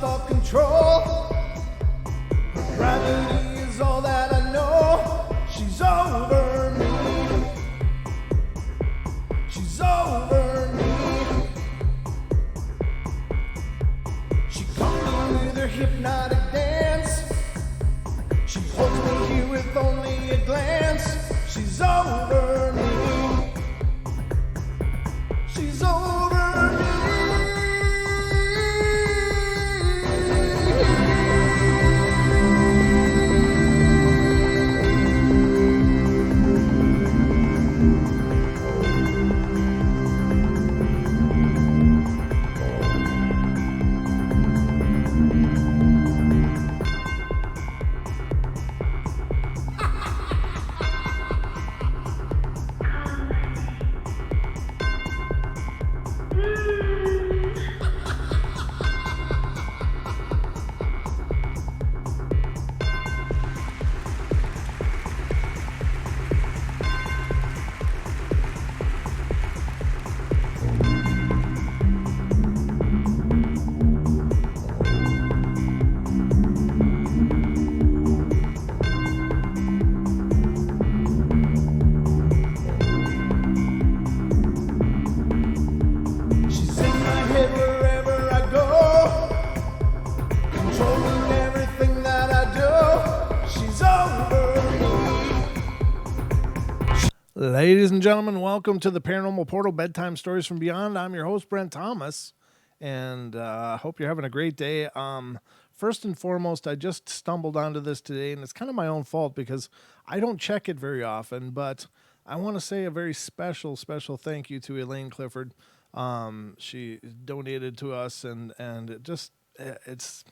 All control. Gravity is all that I know. She's over me. She's over me. She comes me with her hypnotic dance. She holds me here with only a glance. She's over me. She's over me. Ladies and gentlemen, welcome to the Paranormal Portal, Bedtime Stories from Beyond. I'm your host, Brent Thomas, and I hope you're having a great day. First and foremost, I just stumbled onto this today, and it's kind of my own fault because I don't check it very often, but I want to say a very special thank you to Elaine Clifford. She donated to us, and it's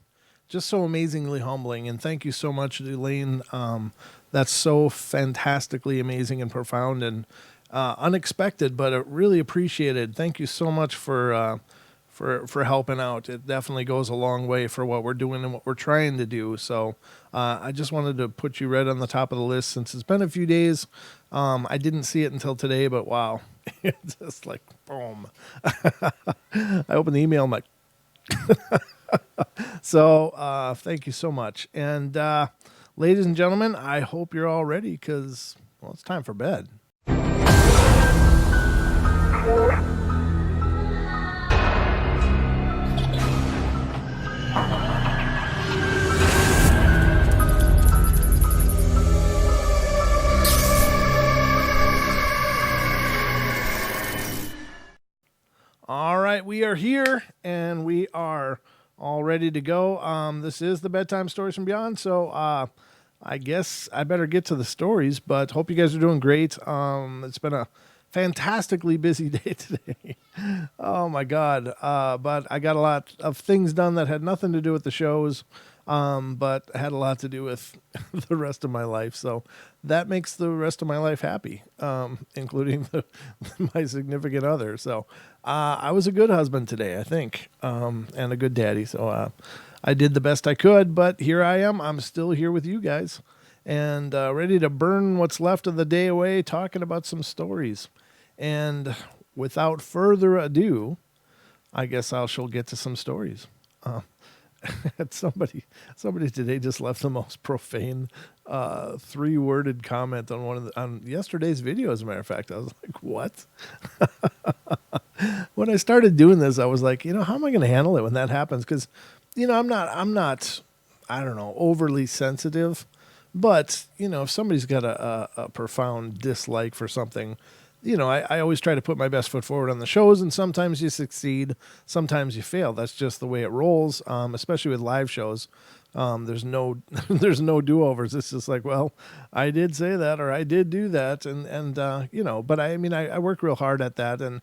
just so amazingly humbling, and thank you so much, Elaine. That's so fantastically amazing and profound and unexpected, but really appreciated. Thank you so much for helping out. It definitely goes a long way for what we're doing and what we're trying to do. So I just wanted to put you right on the top of the list since it's been a few days. I didn't see it until today, but wow, it's just like boom. I opened the email, I'm like, so thank you so much. And ladies and gentlemen, I hope you're all ready because, well, it's time for bed. All right, we are here and we are all ready to go. This is the Bedtime Stories from Beyond, so I guess I better get to the stories, but hope you guys are doing great. It's been a fantastically busy day today. Oh, my God. But I got a lot of things done that had nothing to do with the shows, but had a lot to do with the rest of my life. So that makes the rest of my life happy, including my significant other. So I was a good husband today, I think, and a good daddy. So I did the best I could, but here I am. I'm still here with you guys and ready to burn what's left of the day away talking about some stories. And without further ado, I guess I shall get to some stories. Somebody today just left the most profane 3-worded comment on on yesterday's video. As a matter of fact, I was like, "What?" When I started doing this, I was like, how am I going to handle it when that happens? Because, I'm not, I don't know, overly sensitive, but if somebody's got a profound dislike for something, I always try to put my best foot forward on the shows, and sometimes you succeed, sometimes you fail. That's just the way it rolls, especially with live shows. There's no do-overs. It's just like, well, I did say that, or I did do that, and but I work real hard at that, and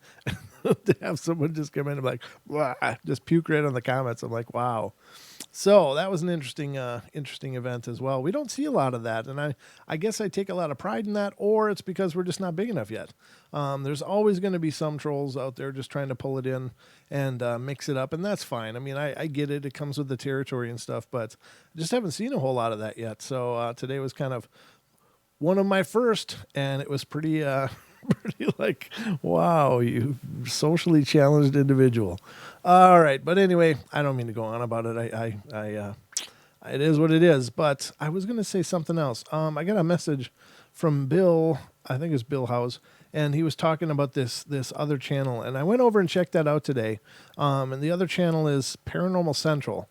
to have someone just come in and be like, "Blah," just puke right on the comments. I'm like, wow. So that was an interesting event as well. We don't see a lot of that, and I guess I take a lot of pride in that, or it's because we're just not big enough yet. There's always going to be some trolls out there just trying to pull it in and mix it up, and that's fine. I mean, I get it; it comes with the territory and stuff, but I just haven't seen a whole lot of that yet. So today was kind of one of my first, and it was pretty pretty like, wow, you socially challenged individual. All right, but anyway, I don't mean to go on about it. It is what it is. But I was going to say something else. I got a message from Bill. I think it's Bill House, and he was talking about this other channel, and I went over and checked that out today. And the other channel is Paranormal Central,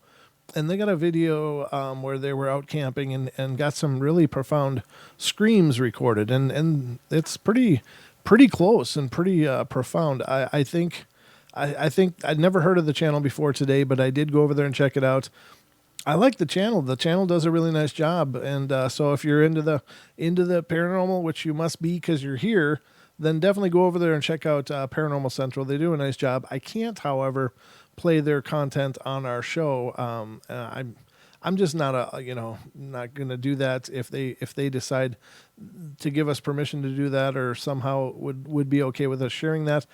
and they got a video where they were out camping and got some really profound screams recorded, and it's pretty close and pretty profound. I think I'd never heard of the channel before today, but I did go over there and check it out. I like the channel. The channel does a really nice job, and so if you're into the paranormal, which you must be because you're here, then definitely go over there and check out Paranormal Central. They do a nice job. I can't, however, play their content on our show. I'm just not not going to do that. If they decide to give us permission to do that, or somehow would be okay with us sharing that,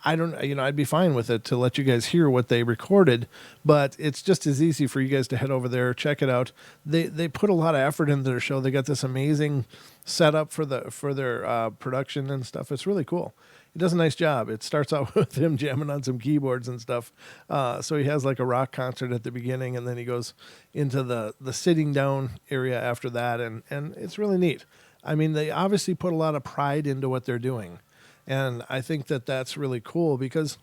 I don't, I'd be fine with it to let you guys hear what they recorded, but it's just as easy for you guys to head over there, check it out. They put a lot of effort into their show. They got this amazing setup for their production and stuff. It's really cool. He does a nice job. It starts out with him jamming on some keyboards and stuff. So he has like a rock concert at the beginning, and then he goes into the sitting down area after that, and it's really neat. I mean, they obviously put a lot of pride into what they're doing. And I think that's really cool because,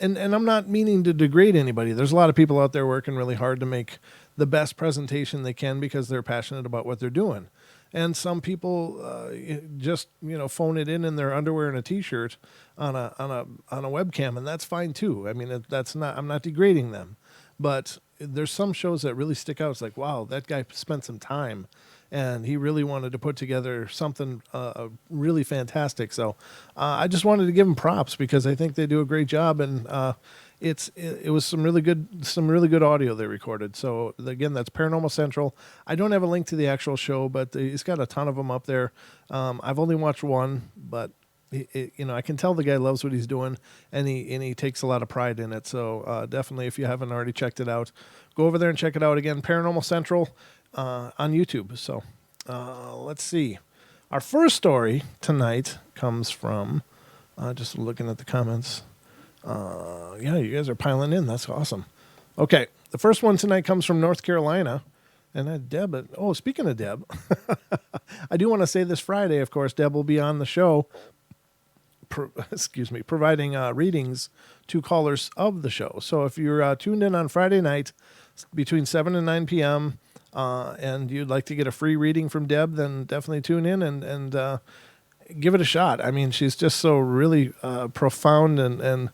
and I'm not meaning to degrade anybody. There's a lot of people out there working really hard to make the best presentation they can because they're passionate about what they're doing. And some people just phone it in their underwear and a t-shirt on a webcam, and that's fine too. I mean, I'm not degrading them, but there's some shows that really stick out. It's like, wow, that guy spent some time, and he really wanted to put together something really fantastic. So I just wanted to give them props because I think they do a great job, and it was some really good audio they recorded. So again, that's Paranormal Central. I don't have a link to the actual show, but he's got a ton of them up there. I've only watched one, but I can tell the guy loves what he's doing, and he takes a lot of pride in it. So definitely, if you haven't already checked it out, go over there and check it out. Again, Paranormal Central on YouTube. So let's see. Our first story tonight comes from just looking at the comments. Yeah, you guys are piling in. That's awesome. Okay, the first one tonight comes from North Carolina. And Deb, speaking of Deb, I do want to say this Friday, of course, Deb will be on the show, providing readings to callers of the show. So if you're tuned in on Friday night between 7 and 9 p.m., and you'd like to get a free reading from Deb, then definitely tune in and give it a shot. I mean, she's just so really profound, and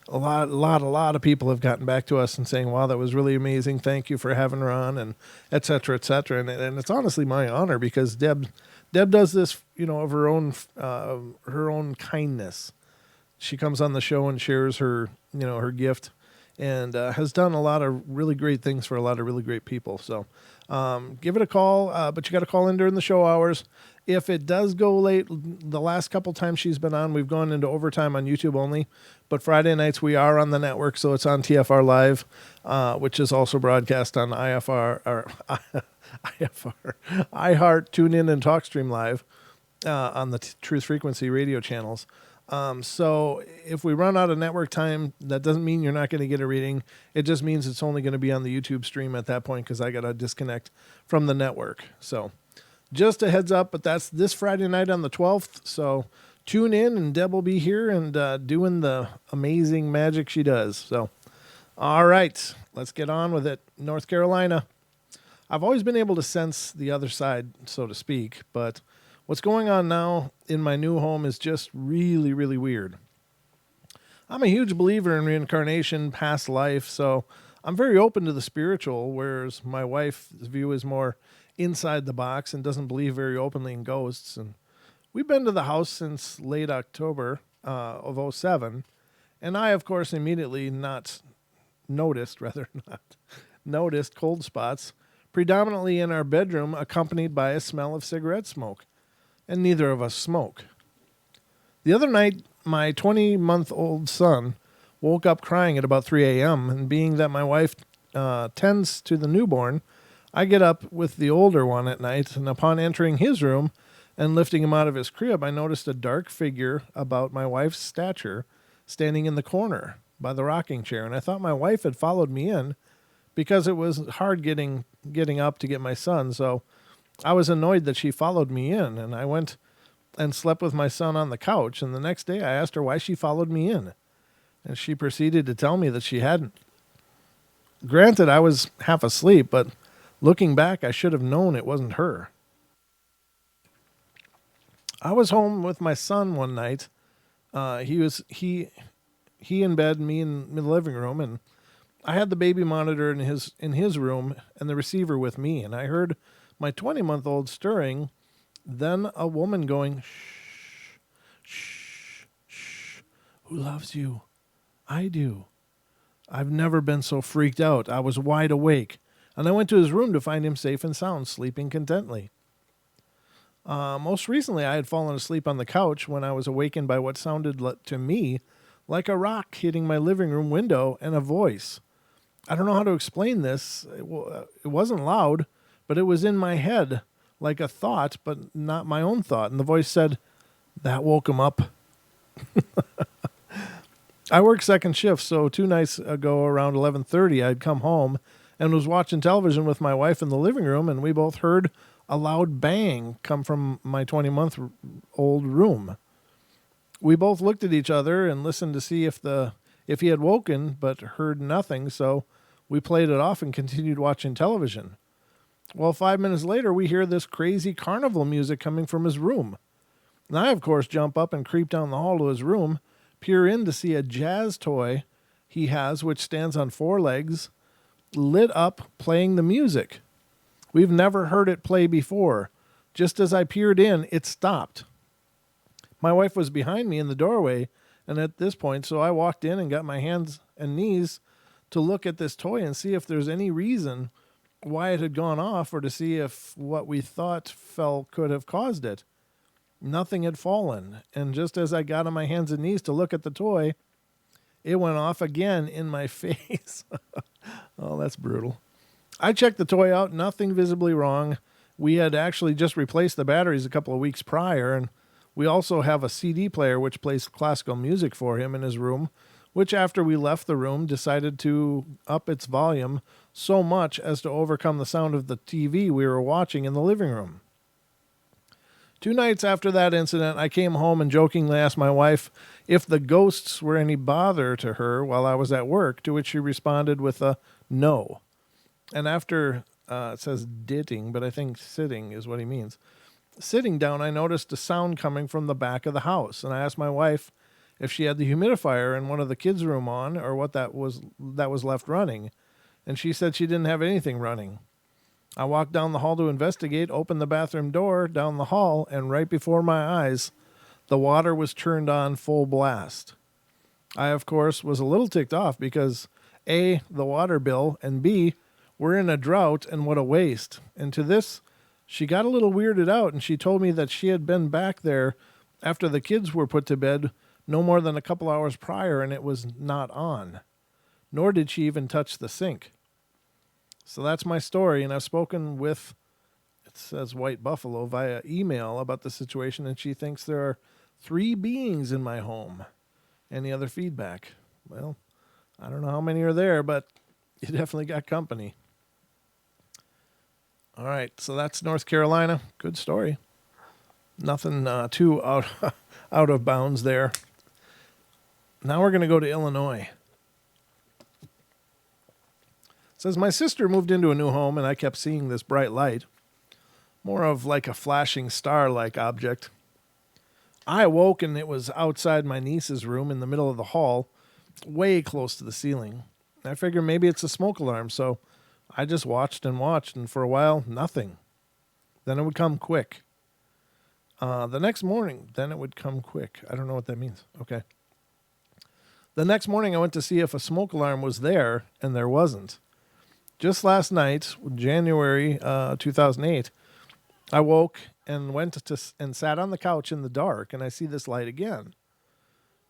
a lot of people have gotten back to us and saying, wow, that was really amazing. Thank you for having her on, and et cetera, et cetera. And it's honestly my honor because Deb does this, of her own kindness. She comes on the show and shares her, her gift, and has done a lot of really great things for a lot of really great people. So give it a call, but you got to call in during the show hours. If it does go late, the last couple times she's been on, we've gone into overtime on YouTube only. But Friday nights we are on the network, so it's on TFR Live, which is also broadcast on IFR or IFR, iHeart, TuneIn, and TalkStream Live on the Truth Frequency radio channels. So if we run out of network time, that doesn't mean you're not going to get a reading. It just means it's only going to be on the YouTube stream at that point because I got to disconnect from the network. So just a heads up, but that's this Friday night on the 12th. So tune in, and Deb will be here and doing the amazing magic she does. So, all right, let's get on with it. North Carolina. I've always been able to sense the other side, so to speak, but what's going on now in my new home is just really, really weird. I'm a huge believer in reincarnation, past life, so I'm very open to the spiritual, whereas my wife's view is more inside the box and doesn't believe very openly in ghosts. And we've been to the house since late October of '07, and I, of course, immediately not noticed cold spots, predominantly in our bedroom, accompanied by a smell of cigarette smoke. And neither of us smoke. The other night, my 20-month-old son woke up crying at about 3 a.m., and being that my wife tends to the newborn, I get up with the older one at night, and upon entering his room and lifting him out of his crib, I noticed a dark figure about my wife's stature standing in the corner by the rocking chair, and I thought my wife had followed me in because it was hard getting up to get my son, so I was annoyed that she followed me in, and I went and slept with my son on the couch, and the next day I asked her why she followed me in, and she proceeded to tell me that she hadn't. Granted, I was half asleep, but looking back, I should have known it wasn't her. I was home with my son one night. He in bed, me in the living room, and I had the baby monitor in his room and the receiver with me, and I heard my 20-month-old stirring, then a woman going, "Shh, shh, shh. Who loves you? I do." I've never been so freaked out. I was wide awake, and I went to his room to find him safe and sound, sleeping contently. Most recently, I had fallen asleep on the couch when I was awakened by what sounded to me like a rock hitting my living room window and a voice. I don't know how to explain this. It wasn't loud, but it was in my head, like a thought, but not my own thought. And the voice said, "That woke him up." I work second shift, so 2 nights ago around 11:30, I'd come home and was watching television with my wife in the living room, and we both heard a loud bang come from my 20-month-old room. We both looked at each other and listened to see if he had woken, but heard nothing, so we played it off and continued watching television. Well, 5 minutes later, we hear this crazy carnival music coming from his room. And I, of course, jump up and creep down the hall to his room, peer in to see a jazz toy he has, which stands on 4 legs, lit up, playing the music. We've never heard it play before. Just as I peered in, it stopped. My wife was behind me in the doorway, and at this point, so I walked in and got my hands and knees to look at this toy and see if there's any reason why it had gone off, or to see if what we thought fell could have caused it. Nothing had fallen, and just as I got on my hands and knees to look at the toy, it went off again in my face. Oh, that's brutal. I checked the toy out, nothing visibly wrong. We had actually just replaced the batteries a couple of weeks prior, and we also have a CD player which plays classical music for him in his room, which after we left the room decided to up its volume so much as to overcome the sound of the TV we were watching in the living room. 2 nights after that incident, I came home and jokingly asked my wife if the ghosts were any bother to her while I was at work, to which she responded with a no. And after, it says ditting, but I think sitting is what he means. Sitting down, I noticed a sound coming from the back of the house, and I asked my wife if she had the humidifier in one of the kids' room on, or what that was left running, and she said she didn't have anything running. I walked down the hall to investigate, opened the bathroom door down the hall, and right before my eyes, the water was turned on full blast. I, of course, was a little ticked off because A, the water bill, and B, we're in a drought and what a waste. And to this, she got a little weirded out, and she told me that she had been back there after the kids were put to bed no more than a couple hours prior, and it was not on. Nor did she even touch the sink. So that's my story, and I've spoken with, it says White Buffalo, via email about the situation, and she thinks there are 3 beings in my home. Any other feedback? Well, I don't know how many are there, but you definitely got company. All right, so that's North Carolina. Good story. Nothing too out of bounds there. Now we're going to go to Illinois. It says, my sister moved into a new home, and I kept seeing this bright light, more of like a flashing star-like object. I awoke, and it was outside my niece's room in the middle of the hall, way close to the ceiling. I figured maybe it's a smoke alarm, so I just watched, and for a while, nothing. Then it would come quick. The next morning, then it would come quick. I don't know what that means. Okay. The next morning, I went to see if a smoke alarm was there, and there wasn't. Just last night, January 2008, I woke and and sat on the couch in the dark, and I see this light again.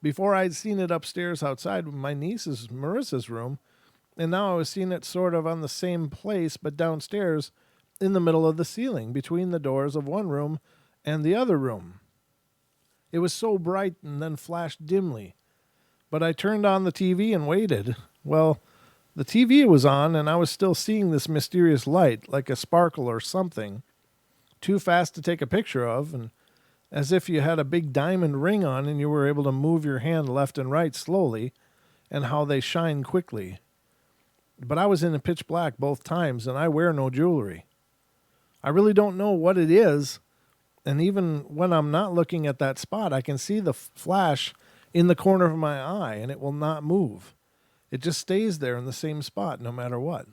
Before I'd seen it upstairs outside my niece's Marissa's room, and now I was seeing it sort of on the same place but downstairs in the middle of the ceiling between the doors of one room and the other room. It was so bright and then flashed dimly, but I turned on the TV and waited. Well, the TV was on and I was still seeing this mysterious light like a sparkle or something, too fast to take a picture of, and as if you had a big diamond ring on and you were able to move your hand left and right slowly, and how they shine quickly. But I was in the pitch black both times, and I wear no jewelry. I really don't know what it is, and even when I'm not looking at that spot, I can see the flash in the corner of my eye, and it will not move. It just stays there in the same spot no matter what.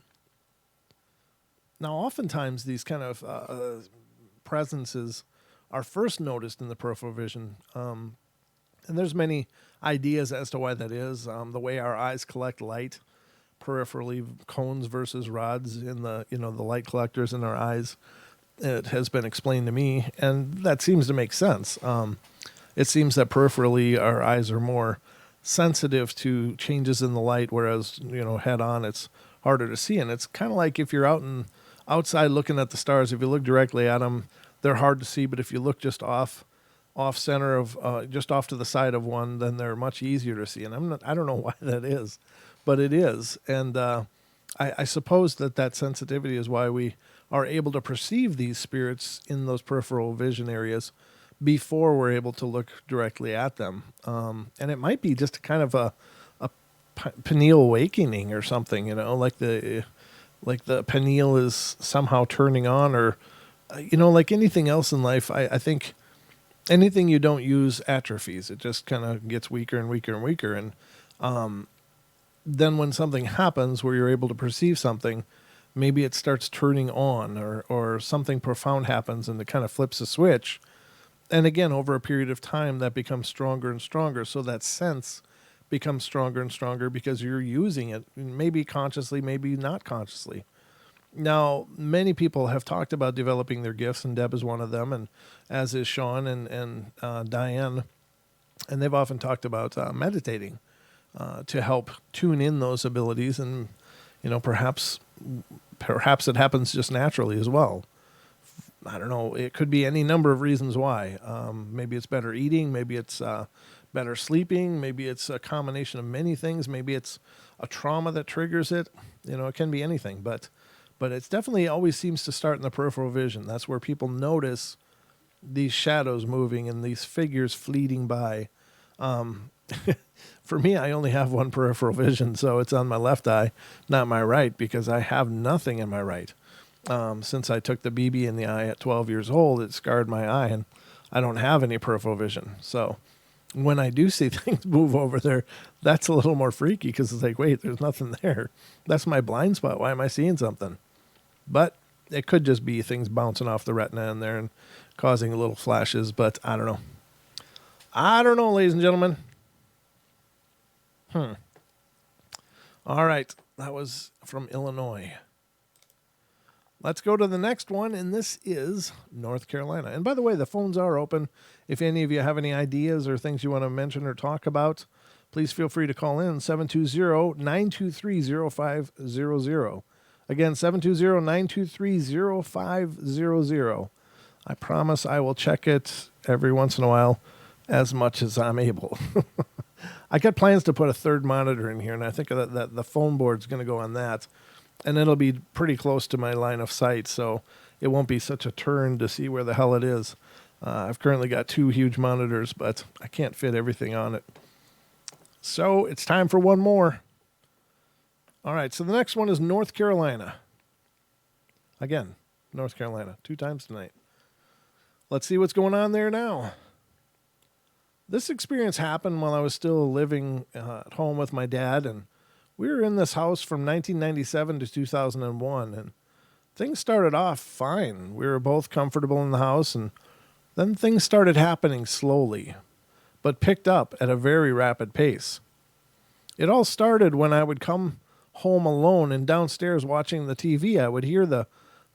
Now, oftentimes these kind of presences are first noticed in the peripheral vision, and there's many ideas as to why that is. The way our eyes collect light peripherally, cones versus rods in the the light collectors in our eyes. It has been explained to me, and that seems to make sense. It seems that peripherally our eyes are more sensitive to changes in the light, whereas head on it's harder to see. And it's kind of like if you're outside looking at the stars. If you look directly at them, they're hard to see. But if you look just off center of just off to the side of one, then they're much easier to see. And I don't know why that is, but it is. And I suppose that sensitivity is why we are able to perceive these spirits in those peripheral vision areas before we're able to look directly at them. And it might be just kind of a pineal awakening or something, like the pineal is somehow turning on, or like anything else in life. I think anything you don't use atrophies. It just kind of gets weaker and weaker and weaker. And then when something happens where you're able to perceive something, maybe it starts turning on, or something profound happens and it kind of flips a switch. And again, over a period of time, that becomes stronger and stronger. So that sense becomes stronger and stronger because you're using it, maybe consciously, maybe not consciously. Now, many people have talked about developing their gifts, and Deb is one of them, and as is Sean and Diane. And they've often talked about meditating to help tune in those abilities, and perhaps it happens just naturally as well. I don't know. It could be any number of reasons why. Maybe it's better eating. Maybe it's better sleeping. Maybe it's a combination of many things. Maybe it's a trauma that triggers it. It can be anything. But it's definitely always seems to start in the peripheral vision. That's where people notice these shadows moving and these figures fleeting by. For me, I only have one peripheral vision, so it's on my left eye, not my right, because I have nothing in my right. Since I took the BB in the eye at 12 years old, it scarred my eye, and I don't have any peripheral vision. So when I do see things move over there, that's a little more freaky, because it's like, wait, there's nothing there. That's my blind spot. Why am I seeing something? But it could just be things bouncing off the retina in there and causing little flashes, but I don't know. I don't know, ladies and gentlemen. All right. That was from Illinois. Let's go to the next one, and this is North Carolina. And by the way, the phones are open. If any of you have any ideas or things you want to mention or talk about, please feel free to call in 720-923-0500. Again, 720-923-0500. I promise I will check it every once in a while as much as I'm able. I got plans to put a third monitor in here, and I think that the phone board's going to go on that. And it'll be pretty close to my line of sight, so it won't be such a turn to see where the hell it is. I've currently got 2 huge monitors, but I can't fit everything on it. So it's time for one more. All right, so the next one is North Carolina. Again, North Carolina, 2 times tonight. Let's see what's going on there now. This experience happened while I was still living at home with my dad, and we were in this house from 1997 to 2001, and things started off fine. We were both comfortable in the house, and then things started happening slowly, but picked up at a very rapid pace. It all started when I would come home alone and downstairs watching the TV, I would hear the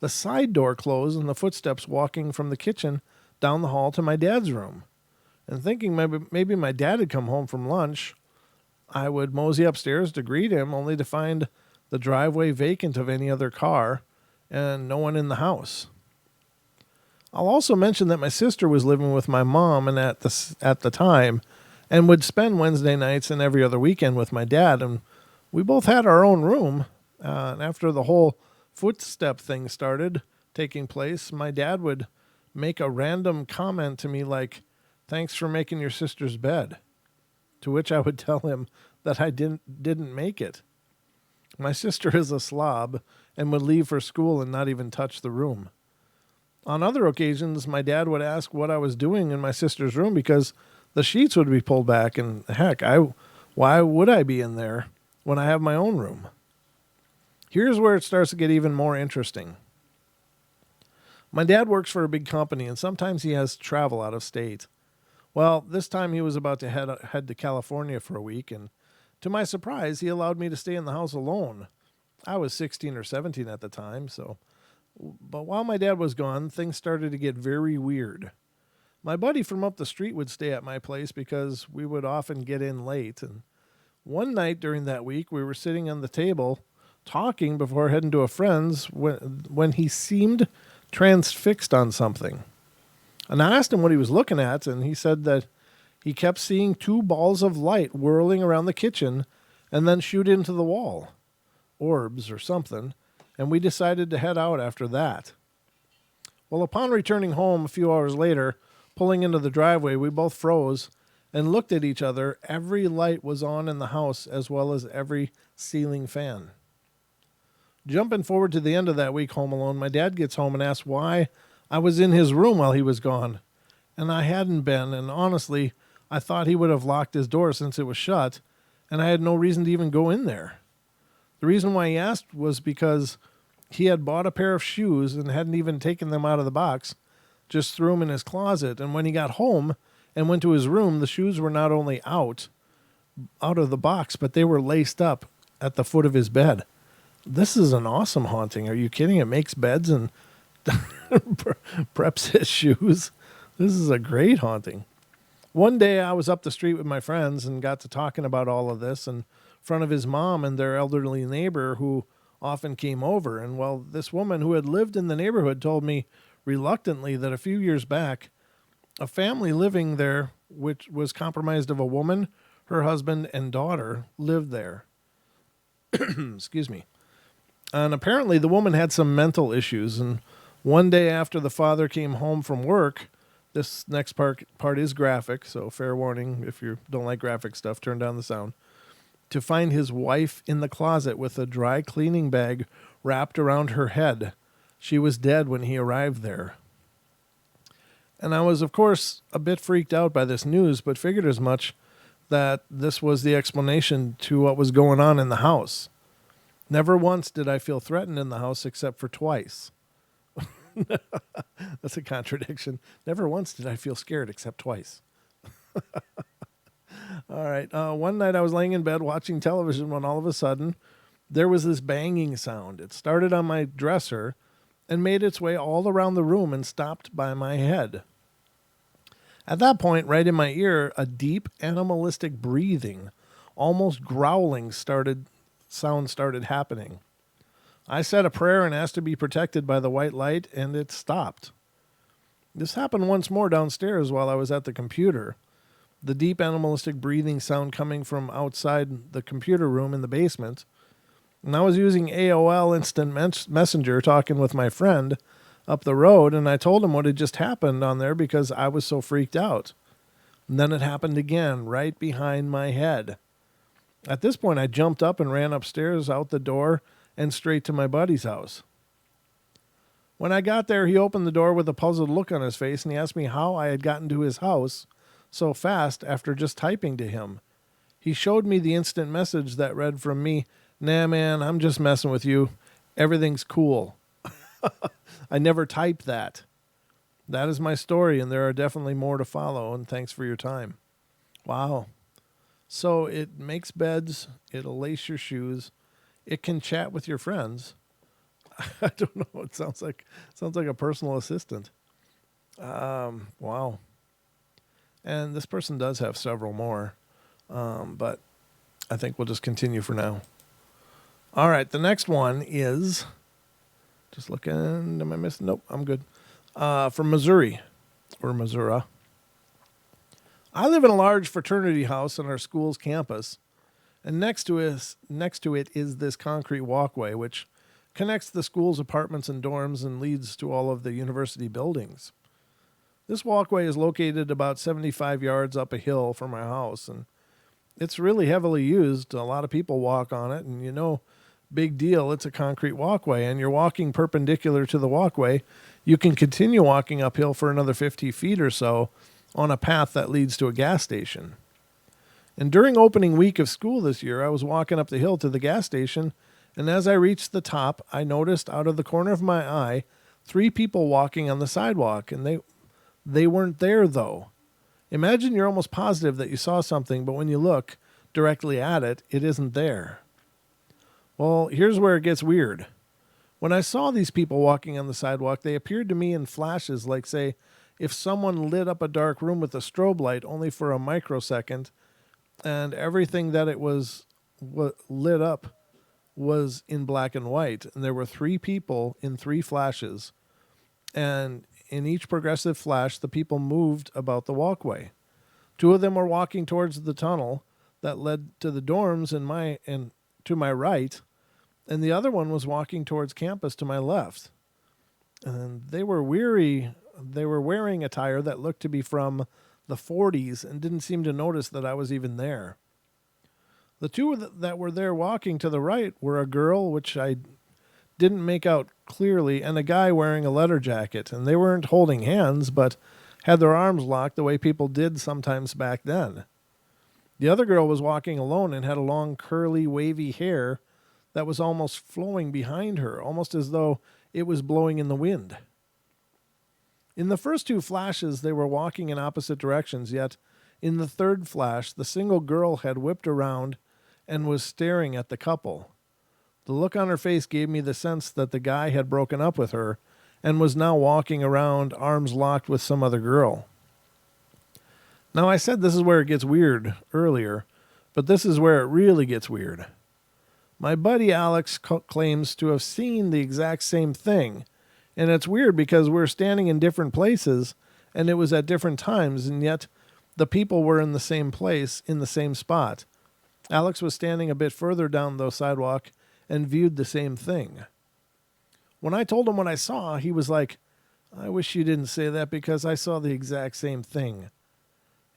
side door close and the footsteps walking from the kitchen down the hall to my dad's room. And thinking maybe my dad had come home from lunch, I would mosey upstairs to greet him, only to find the driveway vacant of any other car and no one in the house. I'll also mention that my sister was living with my mom and at the time, and would spend Wednesday nights and every other weekend with my dad, and we both had our own room. And after the whole footstep thing started taking place, my dad would make a random comment to me like, "Thanks for making your sister's bed," to which I would tell him that I didn't make it. My sister is a slob and would leave for school and not even touch the room. On other occasions, my dad would ask what I was doing in my sister's room because the sheets would be pulled back, and heck, why would I be in there when I have my own room? Here's where it starts to get even more interesting. My dad works for a big company, and sometimes he has to travel out of state. Well, this time he was about to head to California for a week, and to my surprise, he allowed me to stay in the house alone. I was 16 or 17 at the time, but while my dad was gone, things started to get very weird. My buddy from up the street would stay at my place because we would often get in late, and one night during that week, we were sitting on the table talking before heading to a friend's when he seemed transfixed on something. And I asked him what he was looking at, and he said that he kept seeing two balls of light whirling around the kitchen and then shoot into the wall. Orbs or something, and we decided to head out after that. Well, upon returning home a few hours later, pulling into the driveway, we both froze and looked at each other. Every light was on in the house, as well as every ceiling fan. Jumping forward to the end of that week home alone, my dad gets home and asks why I was in his room while he was gone. And I hadn't been, and honestly, I thought he would have locked his door since it was shut, and I had no reason to even go in there. The reason why he asked was because he had bought a pair of shoes and hadn't even taken them out of the box, just threw them in his closet, and when he got home and went to his room, the shoes were not only out of the box, but they were laced up at the foot of his bed. This is an awesome haunting. Are you kidding? It makes beds and preps his shoes. This is a great haunting. One day I was up the street with my friends and got to talking about all of this in front of his mom and their elderly neighbor who often came over. And well, this woman who had lived in the neighborhood told me reluctantly that a few years back, a family living there, which was comprised of a woman, her husband, and daughter, lived there. Excuse me. And apparently the woman had some mental issues. And one day after the father came home from work, this next part is graphic, so fair warning, if you don't like graphic stuff, turn down the sound, to find his wife in the closet with a dry cleaning bag wrapped around her head. She was dead when he arrived there. And I was, of course, a bit freaked out by this news, but figured as much that this was the explanation to what was going on in the house. Never once did I feel threatened in the house except for twice. That's a contradiction. Never once did I feel scared except twice. All right. One night I was laying in bed watching television when all of a sudden there was this banging sound. It started on my dresser and made its way all around the room and stopped by my head. At that point, right in my ear, a deep animalistic breathing, almost growling sound started happening. I said a prayer and asked to be protected by the white light, and it stopped. This happened once more downstairs while I was at the computer. The deep animalistic breathing sound coming from outside the computer room in the basement. And I was using AOL Instant Messenger talking with my friend up the road, and I told him what had just happened on there because I was so freaked out. And then it happened again, right behind my head. At this point, I jumped up and ran upstairs, out the door, and straight to my buddy's house. When I got there, he opened the door with a puzzled look on his face, and he asked me how I had gotten to his house so fast after just typing to him. He showed me the instant message that read from me, "Nah, man, I'm just messing with you. Everything's cool." I never typed that. That is my story, and there are definitely more to follow, and thanks for your time. Wow. So it makes beds, it'll lace your shoes, It can chat with your friends. I don't know. It sounds like a personal assistant. Wow. And this person does have several more, but I think we'll just continue for now. All right, the next one is just looking. Am I missing? Nope, I'm good. From Missouri or Missouri. I live in a large fraternity house on our school's campus, and next to it is this concrete walkway which connects the school's apartments and dorms and leads to all of the university buildings. This walkway is located about 75 yards up a hill from my house, and it's really heavily used. A lot of people walk on it, and big deal, it's a concrete walkway, and you're walking perpendicular to the walkway. You can continue walking uphill for another 50 feet or so on a path that leads to a gas station. And during opening week of school this year, I was walking up the hill to the gas station, and as I reached the top, I noticed out of the corner of my eye 3 people walking on the sidewalk, and they weren't there, though. Imagine you're almost positive that you saw something, but when you look directly at it, it isn't there. Well, here's where it gets weird. When I saw these people walking on the sidewalk, they appeared to me in flashes, like, say, if someone lit up a dark room with a strobe light only for a microsecond, and everything that it was lit up was in black and white. And there were 3 people in 3 flashes. And in each progressive flash, the people moved about the walkway. 2 of them were walking towards the tunnel that led to the dorms and to my right, and the other one was walking towards campus to my left. And they were wearing attire that looked to be from the 40s and didn't seem to notice that I was even there. The 2 that were there walking to the right were a girl, which I didn't make out clearly, and a guy wearing a leather jacket. And they weren't holding hands, but had their arms locked the way people did sometimes back then. The other girl was walking alone and had a long, curly, wavy hair that was almost flowing behind her, almost as though it was blowing in the wind. In the first 2 flashes, they were walking in opposite directions, yet in the 3rd flash, the single girl had whipped around and was staring at the couple. The look on her face gave me the sense that the guy had broken up with her and was now walking around, arms locked with some other girl. Now, I said this is where it gets weird earlier, but this is where it really gets weird. My buddy Alex claims to have seen the exact same thing, and it's weird because we're standing in different places, and it was at different times, and yet the people were in the same place, in the same spot. Alex was standing a bit further down the sidewalk and viewed the same thing. When I told him what I saw, he was like, "I wish you didn't say that because I saw the exact same thing."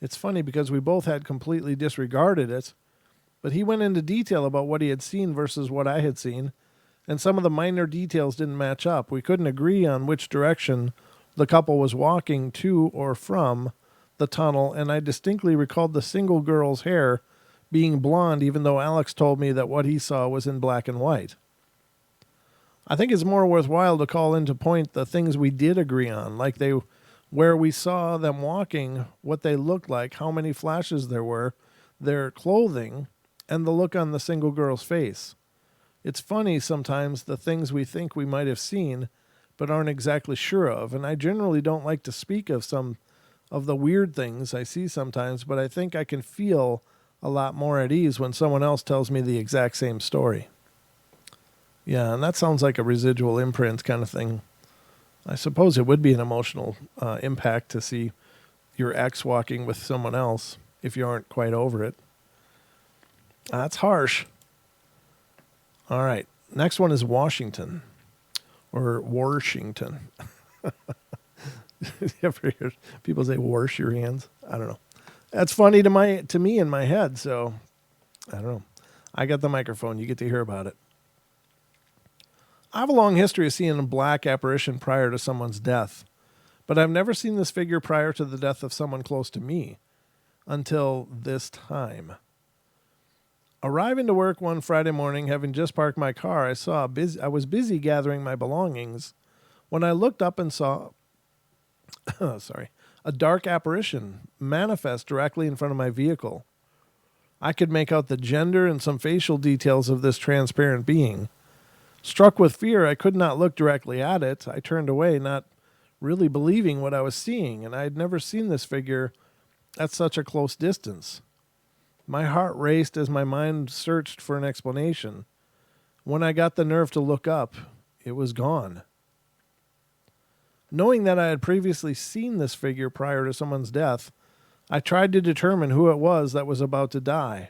It's funny because we both had completely disregarded it, but he went into detail about what he had seen versus what I had seen, and some of the minor details didn't match up. We couldn't agree on which direction the couple was walking to or from the tunnel, and I distinctly recalled the single girl's hair being blonde, even though Alex told me that what he saw was in black and white. I think it's more worthwhile to call into point the things we did agree on, like where we saw them walking, what they looked like, how many flashes there were, their clothing, and the look on the single girl's face. It's funny sometimes the things we think we might have seen but aren't exactly sure of, and I generally don't like to speak of some of the weird things I see sometimes, but I think I can feel a lot more at ease when someone else tells me the exact same story. Yeah, and that sounds like a residual imprint kind of thing. I suppose it would be an emotional impact to see your ex walking with someone else if you aren't quite over it. That's harsh. All right, next one is Washington, or Washington. You ever hear people say "wash your hands"? I don't know. That's funny to me in my head, so I don't know. I got the microphone. You get to hear about it. I have a long history of seeing a black apparition prior to someone's death, but I've never seen this figure prior to the death of someone close to me until this time. Arriving to work one Friday morning, having just parked my car, I was busy gathering my belongings when I looked up and saw a dark apparition manifest directly in front of my vehicle. I could make out the gender and some facial details of this transparent being. Struck with fear, I could not look directly at it. I turned away, not really believing what I was seeing, and I had never seen this figure at such a close distance. My heart raced as my mind searched for an explanation. When I got the nerve to look up, it was gone. Knowing that I had previously seen this figure prior to someone's death, I tried to determine who it was that was about to die.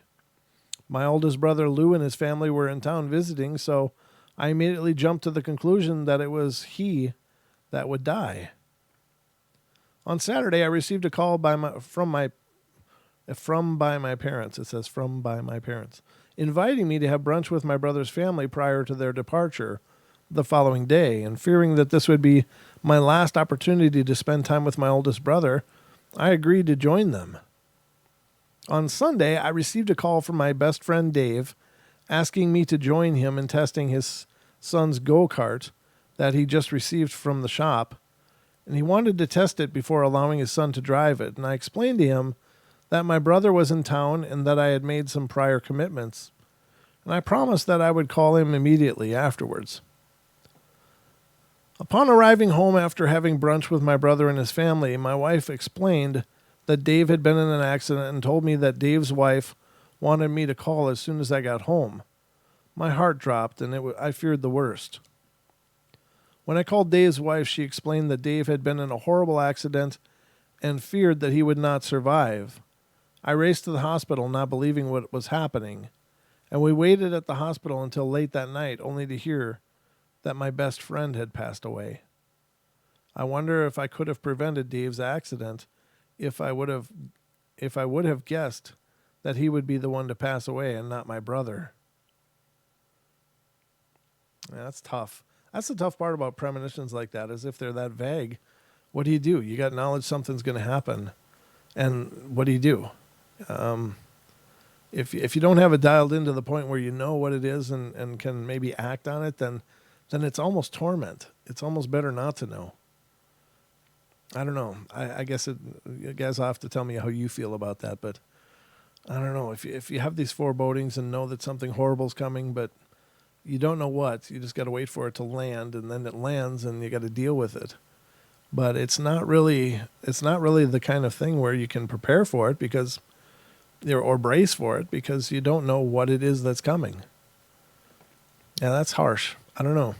My oldest brother Lou and his family were in town visiting, so I immediately jumped to the conclusion that it was he that would die. On Saturday, I received a call from my parents. It says from by my parents, inviting me to have brunch with my brother's family prior to their departure the following day, and fearing that this would be my last opportunity to spend time with my oldest brother, I agreed to join them. On Sunday, I received a call from my best friend Dave, asking me to join him in testing his son's go-kart that he just received from the shop, and he wanted to test it before allowing his son to drive it, and I explained to him that my brother was in town and that I had made some prior commitments, and I promised that I would call him immediately afterwards. Upon arriving home after having brunch with my brother and his family, my wife explained that Dave had been in an accident and told me that Dave's wife wanted me to call as soon as I got home. My heart dropped, and I feared the worst. When I called Dave's wife, she explained that Dave had been in a horrible accident and feared that he would not survive. I raced to the hospital, not believing what was happening, and we waited at the hospital until late that night, only to hear that my best friend had passed away. I wonder if I could have prevented Dave's accident if I would have guessed that he would be the one to pass away and not my brother. Yeah, that's tough. That's the tough part about premonitions like that, is if they're that vague. What do? You got knowledge something's going to happen, and what do? If you don't have it dialed in to the point where you know what it is and can maybe act on it, then it's almost torment. It's almost better not to know. I don't know. I guess you guys will have to tell me how you feel about that, but I don't know. If you have these forebodings and know that something horrible's coming, but you don't know what, you just got to wait for it to land, and then it lands and you got to deal with it. But it's not really the kind of thing where you can prepare for it or brace for it, because you don't know what it is that's coming. Yeah, that's harsh. I don't know.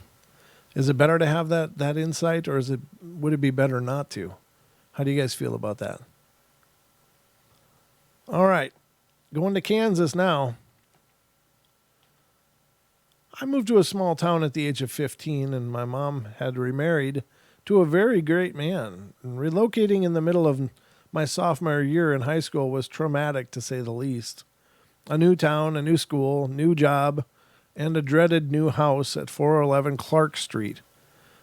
Is it better to have that insight, or would it be better not to? How do you guys feel about that? All right, going to Kansas now. I moved to a small town at the age of 15, and my mom had remarried to a very great man. And relocating in the middle of my sophomore year in high school was traumatic, to say the least. A new town, a new school, new job, and a dreaded new house at 411 Clark Street.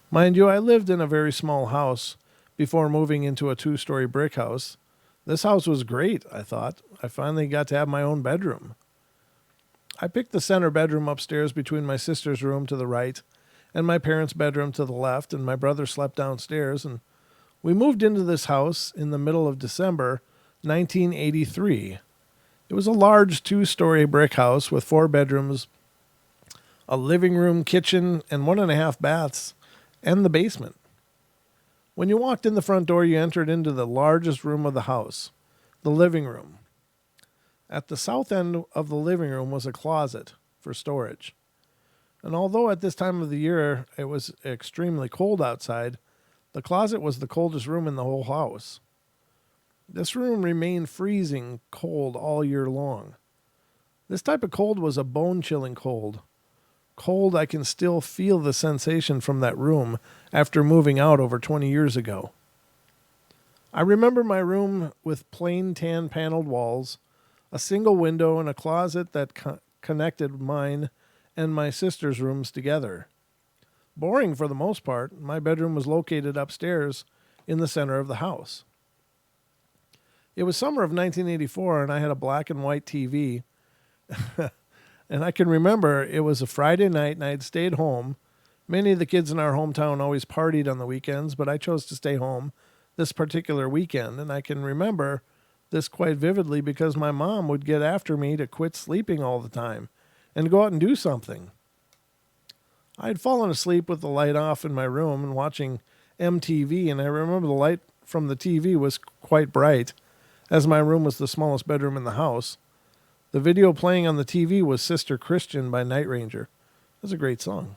Mind you, I lived in a very small house before moving into a 2-story brick house. This house was great, I thought. I finally got to have my own bedroom. I picked the center bedroom upstairs between my sister's room to the right and my parents' bedroom to the left, and my brother slept downstairs, and we moved into this house in the middle of December 1983. It was a large 2-story brick house with 4 bedrooms, a living room, kitchen, and 1.5 baths, and the basement. When you walked in the front door, you entered into the largest room of the house, the living room. At the south end of the living room was a closet for storage. And although at this time of the year it was extremely cold outside, the closet was the coldest room in the whole house. This room remained freezing cold all year long. This type of cold was a bone-chilling cold. Cold, I can still feel the sensation from that room after moving out over 20 years ago. I remember my room with plain tan paneled walls, a single window, and a closet that connected mine and my sister's rooms together. Boring for the most part, my bedroom was located upstairs in the center of the house. It was summer of 1984, and I had a black and white TV. And I can remember it was a Friday night, and I had stayed home. Many of the kids in our hometown always partied on the weekends, but I chose to stay home this particular weekend. And I can remember this quite vividly because my mom would get after me to quit sleeping all the time and go out and do something. I had fallen asleep with the light off in my room and watching MTV, and I remember the light from the TV was quite bright, as my room was the smallest bedroom in the house. The video playing on the TV was Sister Christian by Night Ranger. That's a great song.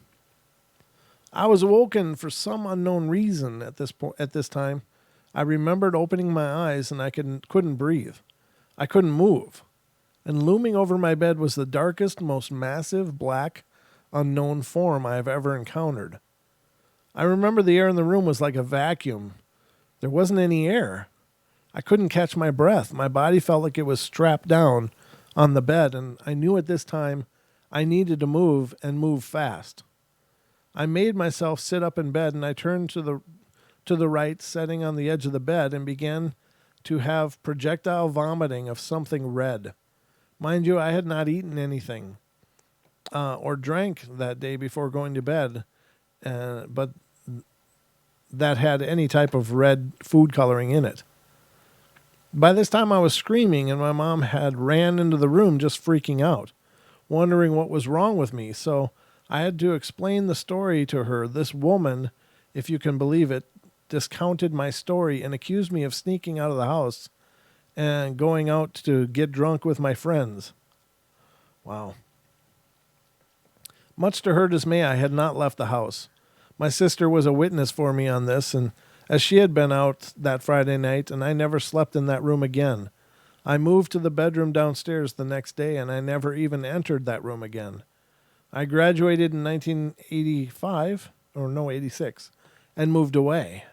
I was awoken for some unknown reason at this time. I remembered opening my eyes and I couldn't breathe. I couldn't move. And looming over my bed was the darkest, most massive, black, unknown form I have ever encountered. I remember the air in the room was like a vacuum. There wasn't any air. I couldn't catch my breath. My body felt like it was strapped down on the bed, and I knew at this time I needed to move and move fast. I made myself sit up in bed, and I turned to the right, sitting on the edge of the bed, and began to have projectile vomiting of something red. Mind you, I had not eaten anything or drank that day before going to bed, but that had any type of red food coloring in it. By this time I was screaming, and my mom had ran into the room just freaking out, wondering what was wrong with me. So I had to explain the story to her. This woman, if you can believe it, discounted my story and accused me of sneaking out of the house and going out to get drunk with my friends. Wow. Much to her dismay, I had not left the house. My sister was a witness for me on this, and as she had been out that Friday night, and I never slept in that room again. I moved to the bedroom downstairs the next day, and I never even entered that room again. I graduated in 86, and moved away.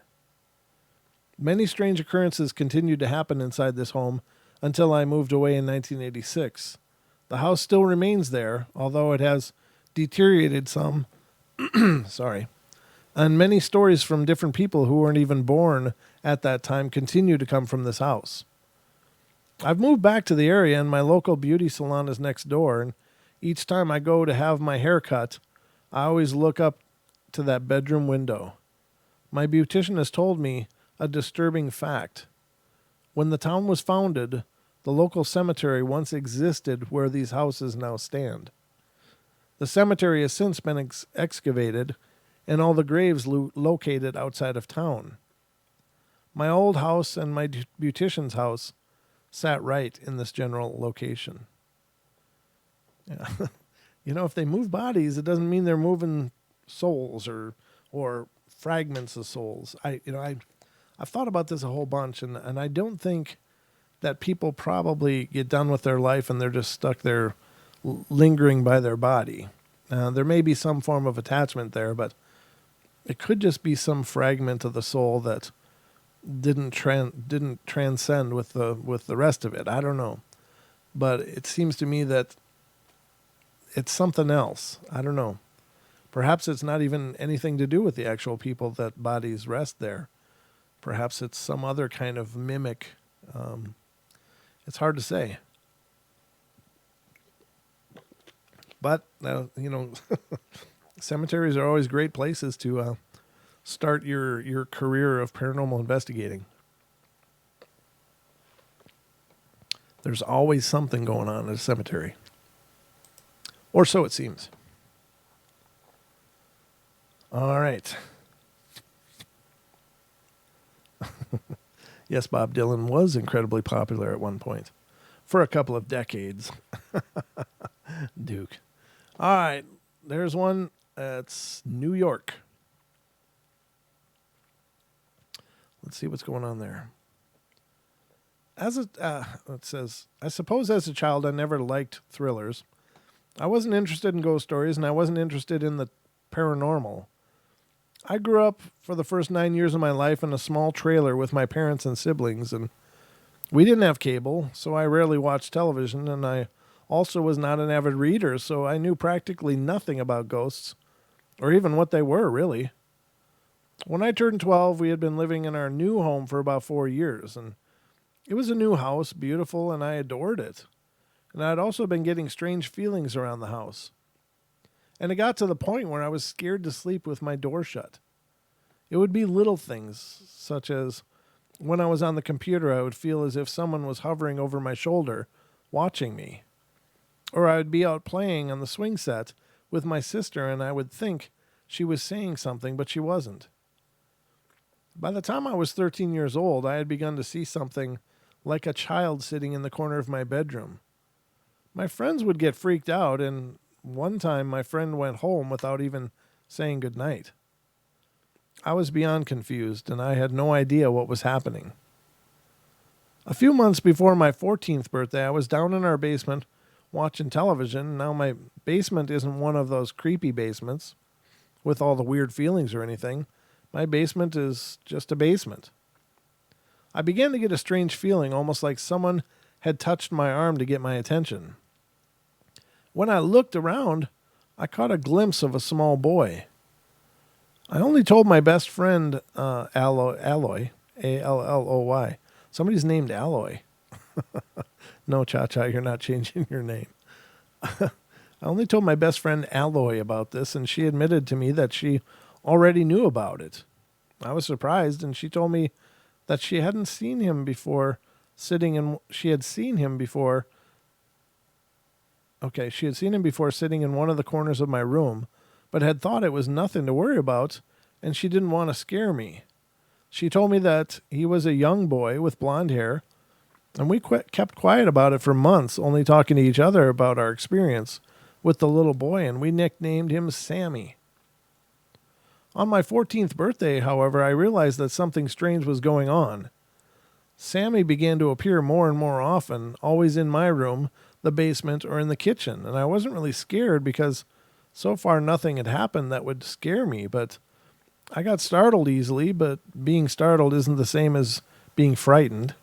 Many strange occurrences continued to happen inside this home until I moved away in 1986. The house still remains there, although it has deteriorated some. Sorry. And many stories from different people who weren't even born at that time continue to come from this house. I've moved back to the area, and my local beauty salon is next door, and each time I go to have my hair cut, I always look up to that bedroom window. My beautician has told me a disturbing fact. When the town was founded, the local cemetery once existed where these houses now stand. The cemetery has since been excavated, and all the graves located outside of town. My old house and my beautician's house sat right in this general location. Yeah. If they move bodies, it doesn't mean they're moving souls or fragments of souls. I've thought about this a whole bunch, and I don't think that people probably get done with their life and they're just stuck there lingering by their body. There may be some form of attachment there, but it could just be some fragment of the soul that didn't transcend with the rest of it. I don't know, but it seems to me that it's something else. I don't know. Perhaps it's not even anything to do with the actual people that bodies rest there. Perhaps it's some other kind of mimic. It's hard to say. But, cemeteries are always great places to start your career of paranormal investigating. There's always something going on at a cemetery. Or so it seems. All right. Yes, Bob Dylan was incredibly popular at one point. For a couple of decades. Duke. All right. There's one. It's New York. Let's see what's going on there. It says, I suppose as a child I never liked thrillers. I wasn't interested in ghost stories, and I wasn't interested in the paranormal. I grew up for the first 9 years of my life in a small trailer with my parents and siblings, and we didn't have cable, so I rarely watched television, and I also was not an avid reader, so I knew practically nothing about ghosts, or even what they were, really. When I turned 12, we had been living in our new home for about 4 years, and it was a new house, beautiful, and I adored it. And I'd also been getting strange feelings around the house. And it got to the point where I was scared to sleep with my door shut. It would be little things, such as When I was on the computer, I would feel as if someone was hovering over my shoulder, watching me. Or I would be out playing on the swing set with my sister, and I would think she was saying something, but she wasn't. By the time I was 13 years old, I had begun to see something like a child sitting in the corner of my bedroom. My friends would get freaked out, and one time my friend went home without even saying goodnight. I was beyond confused, and I had no idea what was happening. A few months before my 14th birthday, I was down in our basement watching television. Now, my basement isn't one of those creepy basements with all the weird feelings or anything. My basement is just a basement. I began to get a strange feeling, almost like someone had touched my arm to get my attention. When I looked around, I caught a glimpse of a small boy. I only told my best friend, Alloy, Alloy. Somebody's named Alloy. No, Cha-Cha, you're not changing your name. I only told my best friend Alloy about this, and she admitted to me that she already knew about it. I was surprised, and she told me that she had seen him before sitting in one of the corners of my room, but had thought it was nothing to worry about, and she didn't want to scare me. She told me that he was a young boy with blonde hair, and we kept quiet about it for months, only talking to each other about our experience with the little boy, and we nicknamed him Sammy. On my 14th birthday, however, I realized that something strange was going on. Sammy began to appear more and more often, always in my room, the basement, or in the kitchen, and I wasn't really scared because so far nothing had happened that would scare me, but I got startled easily, but being startled isn't the same as being frightened.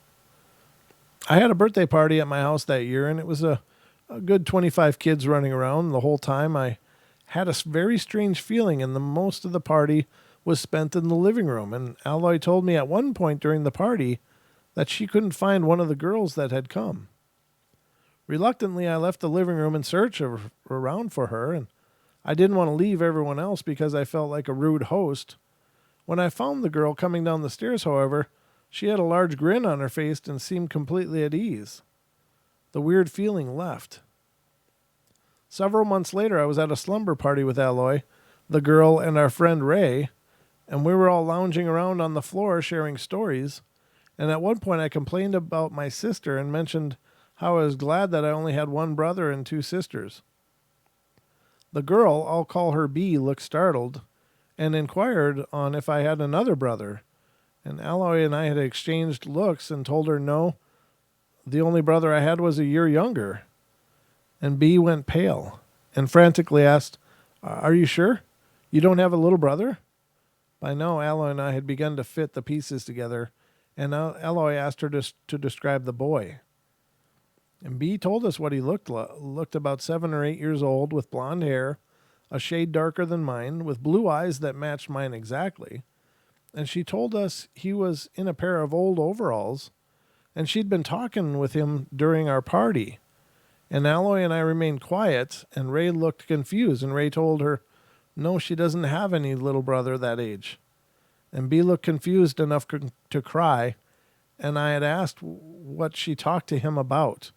I had a birthday party at my house that year, and it was a good 25 kids running around. The whole time I had a very strange feeling, and the most of the party was spent in the living room, and Alloy told me at one point during the party that she couldn't find one of the girls that had come. Reluctantly, I left the living room in search around for her, and I didn't want to leave everyone else because I felt like a rude host. When I found the girl coming down the stairs, however, she had a large grin on her face and seemed completely at ease. The weird feeling left. Several months later, I was at a slumber party with Alloy, the girl, and our friend Ray, and we were all lounging around on the floor sharing stories, and at one point I complained about my sister and mentioned how I was glad that I only had one brother and two sisters. The girl, I'll call her B, looked startled and inquired on if I had another brother, and Alloy and I had exchanged looks and told her no, the only brother I had was a year younger. And B went pale and frantically asked, "Are you sure? You don't have a little brother?" By now, Alloy and I had begun to fit the pieces together, and Alloy asked her to describe the boy. And B told us what he looked about 7 or 8 years old, with blonde hair, a shade darker than mine, with blue eyes that matched mine exactly. And she told us he was in a pair of old overalls, and she'd been talking with him during our party. And Alloy and I remained quiet, and Ray looked confused, and Ray told her, no, she doesn't have any little brother that age. And B looked confused enough to cry, and I had asked what she talked to him about.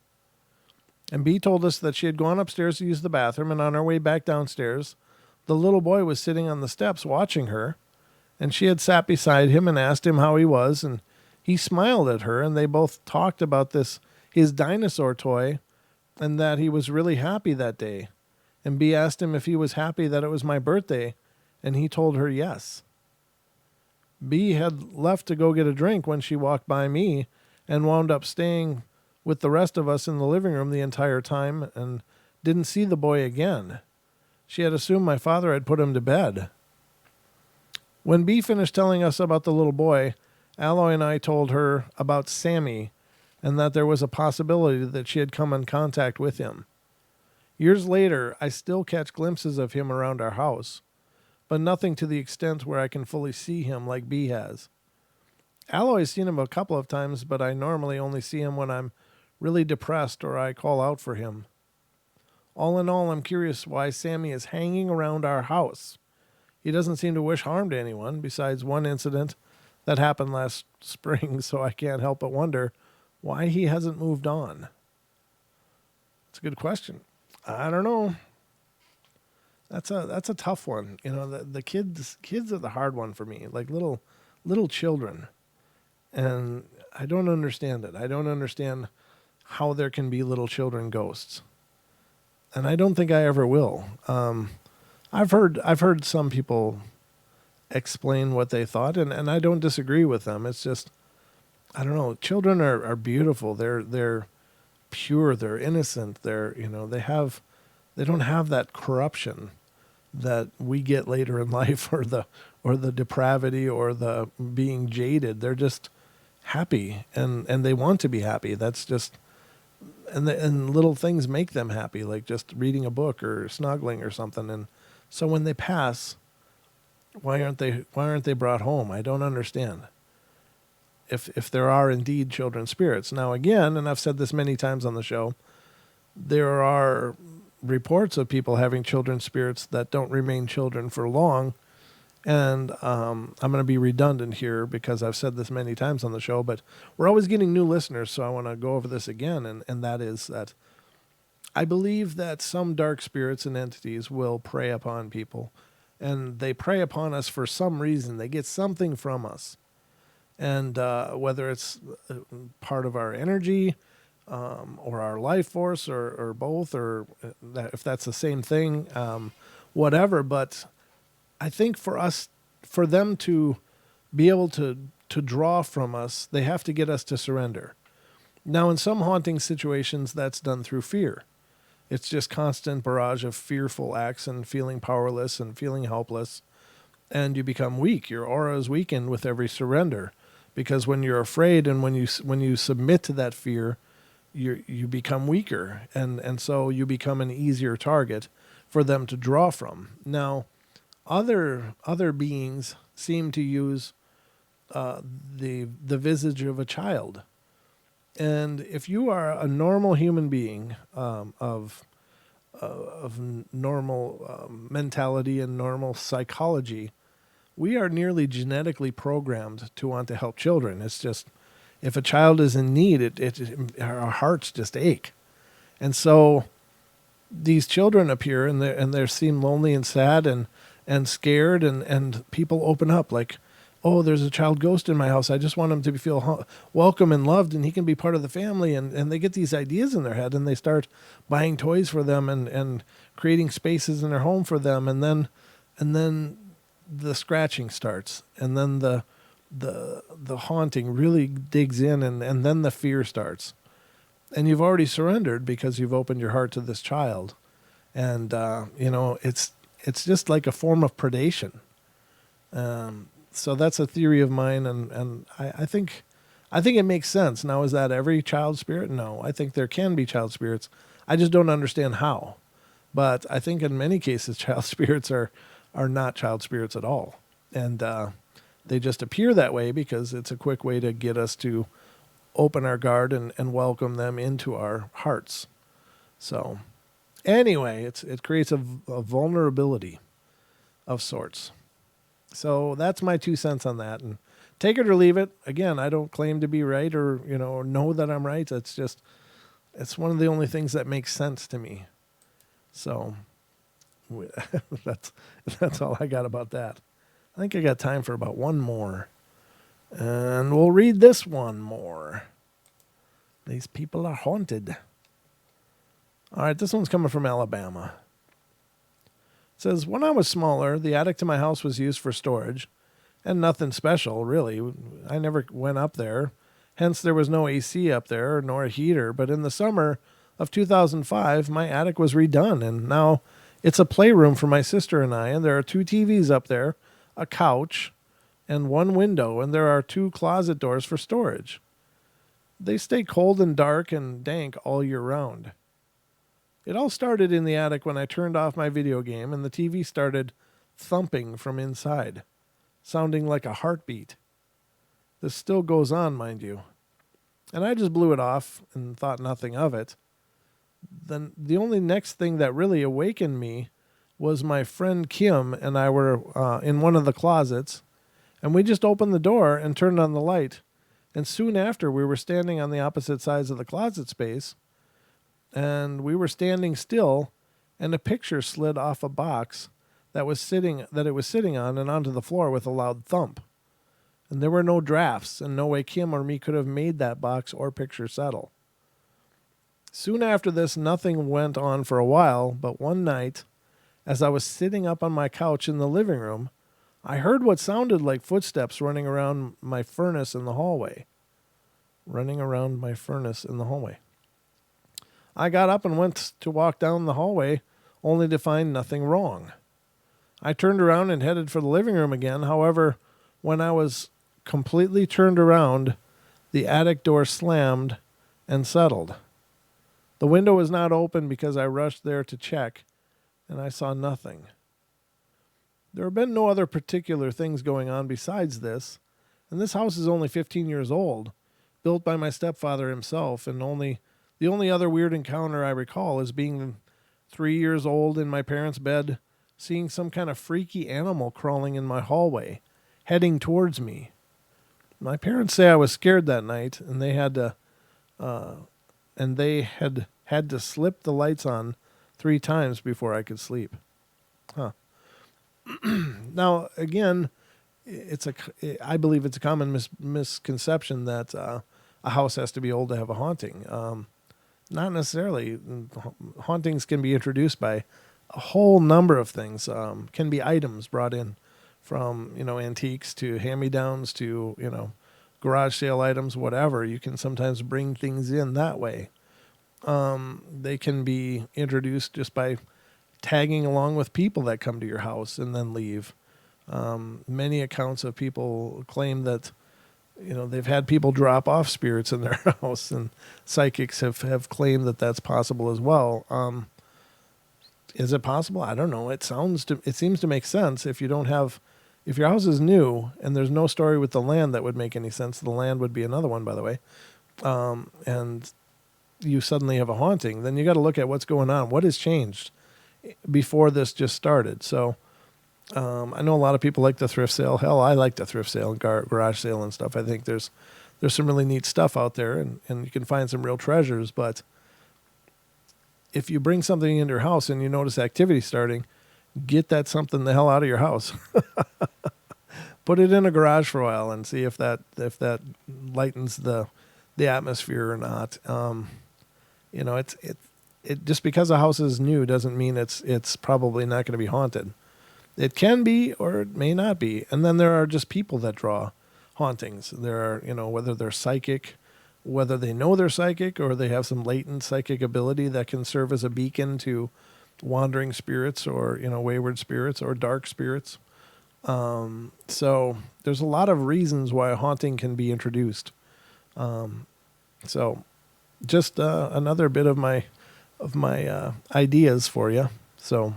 And B told us that she had gone upstairs to use the bathroom, and on her way back downstairs, the little boy was sitting on the steps watching her, and she had sat beside him and asked him how he was, and he smiled at her, and they both talked about his dinosaur toy, and that he was really happy that day. And B asked him if he was happy that it was my birthday, and he told her yes. B had left to go get a drink when she walked by me and wound up staying with the rest of us in the living room the entire time and didn't see the boy again. She had assumed my father had put him to bed. When B finished telling us about the little boy, Alloy and I told her about Sammy and that there was a possibility that she had come in contact with him. Years later, I still catch glimpses of him around our house, but nothing to the extent where I can fully see him like B has. Alloy's seen him a couple of times, but I normally only see him when I'm really depressed or I call out for him. All in all, I'm curious why Sammy is hanging around our house. He doesn't seem to wish harm to anyone, besides one incident That happened last spring, so I can't help but wonder why he hasn't moved on. It's a good question. I don't know. That's a tough one. You know, the kids are the hard one for me. Like little children, and I don't understand it. I don't understand how there can be little children ghosts, and I don't think I ever will. I've heard some people explain what they thought, and I don't disagree with them. It's just I don't know. Children are beautiful. They're pure. They're innocent. They don't have that corruption that we get later in life, or the depravity, or the being jaded. They're just happy, and they want to be happy. That's just and little things make them happy, like just reading a book or snuggling or something. And so when they pass, why aren't they brought home? I don't understand. If there are indeed children spirits. Now again, and I've said this many times on the show, there are reports of people having children spirits that don't remain children for long. And I'm going to be redundant here because I've said this many times on the show, but we're always getting new listeners, so I want to go over this again, and that is that I believe that some dark spirits and entities will prey upon people, and they prey upon us for some reason. They get something from us, and whether it's part of our energy, or our life force, or both, or if that's the same thing, whatever. But I think for them to be able to draw from us, they have to get us to surrender. Now, in some haunting situations, that's done through fear. It's just constant barrage of fearful acts and feeling powerless and feeling helpless, and you become weak. Your aura is weakened with every surrender, because when you're afraid and when you submit to that fear, you become weaker, and so you become an easier target for them to draw from. Now, other beings seem to use the visage of a child, and if you are a normal human being, of normal mentality and normal psychology, we are nearly genetically programmed to want to help children. It's just, if a child is in need, our hearts just ache. And so these children appear, and they seem lonely and sad and scared, and people open up like, oh, there's a child ghost in my house. I just want him to feel welcome and loved, and he can be part of the family. And they get these ideas in their head, and they start buying toys for them and creating spaces in their home for them. And then the scratching starts, and then the haunting really digs in, and then the fear starts. And you've already surrendered because you've opened your heart to this child. And, it's just like a form of predation. So that's a theory of mine, and I think it makes sense. Now, is that every child spirit? No, I think there can be child spirits. I just don't understand how. But I think in many cases, child spirits are not child spirits at all. And they just appear that way because it's a quick way to get us to open our guard and welcome them into our hearts. So anyway, it creates a vulnerability of sorts. So that's my 2 cents on that, and take it or leave it. Again, I don't claim to be right or know that I'm right. It's just, it's one of the only things that makes sense to me. So that's all I got about that. I think I got time for about one more, and we'll read this one more. These people are haunted. All right, this one's coming from Alabama. It says, when I was smaller, the attic to my house was used for storage, and nothing special, really. I never went up there. Hence, there was no AC up there, nor a heater. But in the summer of 2005, my attic was redone, and now it's a playroom for my sister and I, and there are 2 TVs up there, a couch, and 1 window, and there are 2 closet doors for storage. They stay cold and dark and dank all year round. It all started in the attic when I turned off my video game and the TV started thumping from inside, sounding like a heartbeat. This still goes on, mind you. And I just blew it off and thought nothing of it. Then the only next thing that really awakened me was my friend Kim and I were in one of the closets, And we just opened the door and turned on the light. And soon after, we were standing on the opposite sides of the closet space. And we were standing still, and a picture slid off a box that it was sitting on and onto the floor with a loud thump. And there were no drafts, and no way Kim or me could have made that box or picture settle. Soon after this, nothing went on for a while, but one night, as I was sitting up on my couch in the living room, I heard what sounded like footsteps running around my furnace in the hallway. I got up and went to walk down the hallway, only to find nothing wrong. I turned around and headed for the living room again. However, when I was completely turned around, the attic door slammed and settled. The window was not open because I rushed there to check, and I saw nothing. There have been no other particular things going on besides this, and this house is only 15 years old, built by my stepfather himself, and the only other weird encounter I recall is being 3 years old in my parents' bed, seeing some kind of freaky animal crawling in my hallway, heading towards me. My parents say I was scared that night, and they had to slip the lights on 3 times before I could sleep. Now, again, I believe it's a common misconception that a house has to be old to have a haunting. Not necessarily. Hauntings can be introduced by a whole number of things. Can be items brought in from, antiques to hand-me-downs to, garage sale items, whatever. You can sometimes bring things in that way. They can be introduced just by tagging along with people that come to your house and then leave. Many accounts of people claim that, they've had people drop off spirits in their house, and psychics have claimed that that's possible as well. Is it possible? I don't know. It seems to make sense. If your house is new and there's no story with the land that would make any sense, the land would be another one, by the way, and you suddenly have a haunting, then you got to look at what's going on. What has changed before this just started? So I know a lot of people like the thrift sale. Hell, I like the thrift sale and garage sale and stuff. I think there's some really neat stuff out there, and you can find some real treasures. But if you bring something into your house and you notice activity starting, get that something the hell out of your house. Put it in a garage for a while and see if that lightens the atmosphere or not. It just because a house is new doesn't mean it's probably not going to be haunted. It can be, or it may not be. And then there are just people that draw hauntings. There are, whether they're psychic, whether they know they're psychic, or they have some latent psychic ability that can serve as a beacon to wandering spirits or, wayward spirits or dark spirits. So there's a lot of reasons why a haunting can be introduced. So just another bit of my ideas for you. So,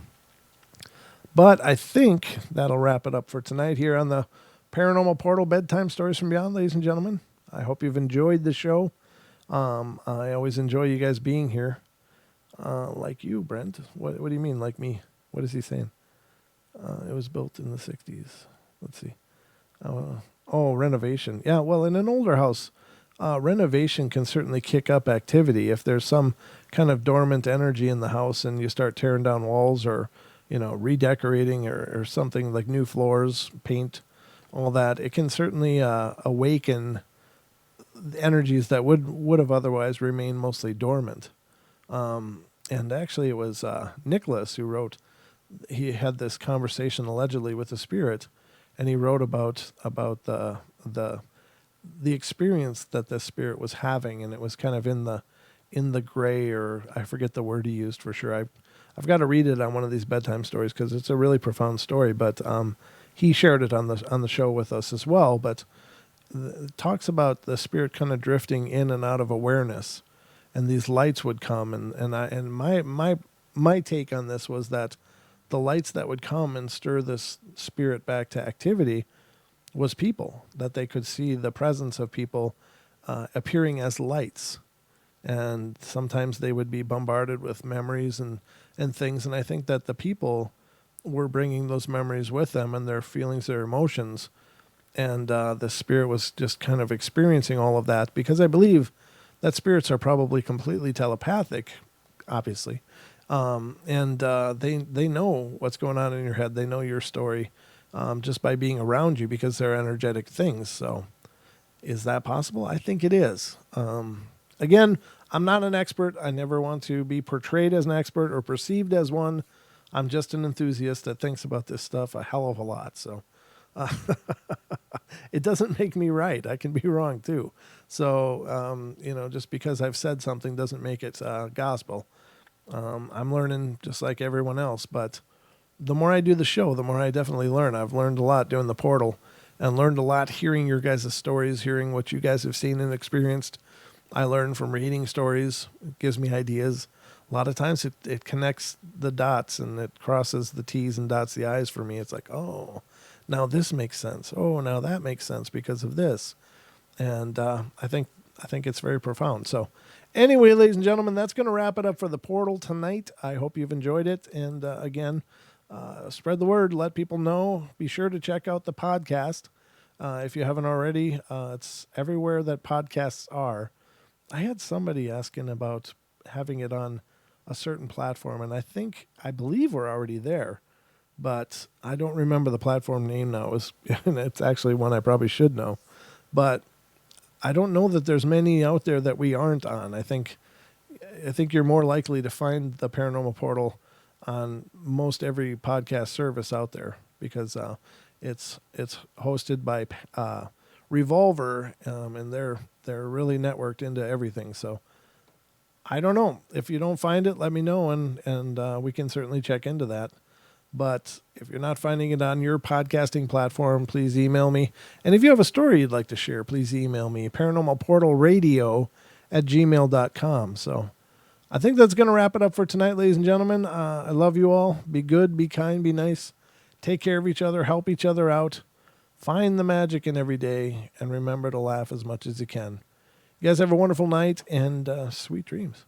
but I think that'll wrap it up for tonight here on the Paranormal Portal Bedtime Stories from Beyond, ladies and gentlemen. I hope you've enjoyed the show. I always enjoy you guys being here. Like you, Brent. What do you mean, like me? What is he saying? It was built in the 60s. Let's see. Renovation. Yeah, well, in an older house, renovation can certainly kick up activity. If there's some kind of dormant energy in the house and you start tearing down walls or, redecorating or something like new floors, paint, all that, it can certainly awaken energies that would have otherwise remained mostly dormant. And actually it was Nicholas who wrote, he had this conversation allegedly with the spirit, and he wrote about the experience that the spirit was having, and it was kind of in the gray, or I forget the word he used for sure. I've got to read it on one of these bedtime stories because it's a really profound story. But he shared it on the show with us as well. But it talks about the spirit kind of drifting in and out of awareness, and these lights would come, and my take on this was that the lights that would come and stir this spirit back to activity was people, that they could see the presence of people appearing as lights. And sometimes they would be bombarded with memories and things. And I think that the people were bringing those memories with them, and their feelings, their emotions. And the spirit was just kind of experiencing all of that, because I believe that spirits are probably completely telepathic, obviously. And they know what's going on in your head. They know your story just by being around you, because they're energetic things. So is that possible? I think it is. Again, I'm not an expert. I never want to be portrayed as an expert or perceived as one. I'm just an enthusiast that thinks about this stuff a hell of a lot. So it doesn't make me right. I can be wrong too. So, just because I've said something doesn't make it gospel. I'm learning just like everyone else. But the more I do the show, the more I definitely learn. I've learned a lot doing the portal, and learned a lot hearing your guys' stories, hearing what you guys have seen and experienced. I learn from reading stories. It gives me ideas. A lot of times it connects the dots, and it crosses the T's and dots the I's for me. It's like, oh, now this makes sense. Oh, now that makes sense because of this. And I think it's very profound. So anyway, ladies and gentlemen, that's going to wrap it up for the portal tonight. I hope you've enjoyed it. And again, spread the word. Let people know. Be sure to check out the podcast. If you haven't already, it's everywhere that podcasts are. I had somebody asking about having it on a certain platform, and I believe we're already there, but I don't remember the platform name now. It's actually one I probably should know, but I don't know that there's many out there that we aren't on. I think you're more likely to find the Paranormal Portal on most every podcast service out there, because it's hosted by Revolver, and they're really networked into everything. So I don't know. If you don't find it, let me know, and we can certainly check into that. But if you're not finding it on your podcasting platform, please email me. And if you have a story you'd like to share, please email me, paranormalportalradio@gmail.com. So I think that's going to wrap it up for tonight, ladies and gentlemen. I love you all. Be good, be kind, be nice. Take care of each other, help each other out. Find the magic in every day, and remember to laugh as much as you can. You guys have a wonderful night, and sweet dreams.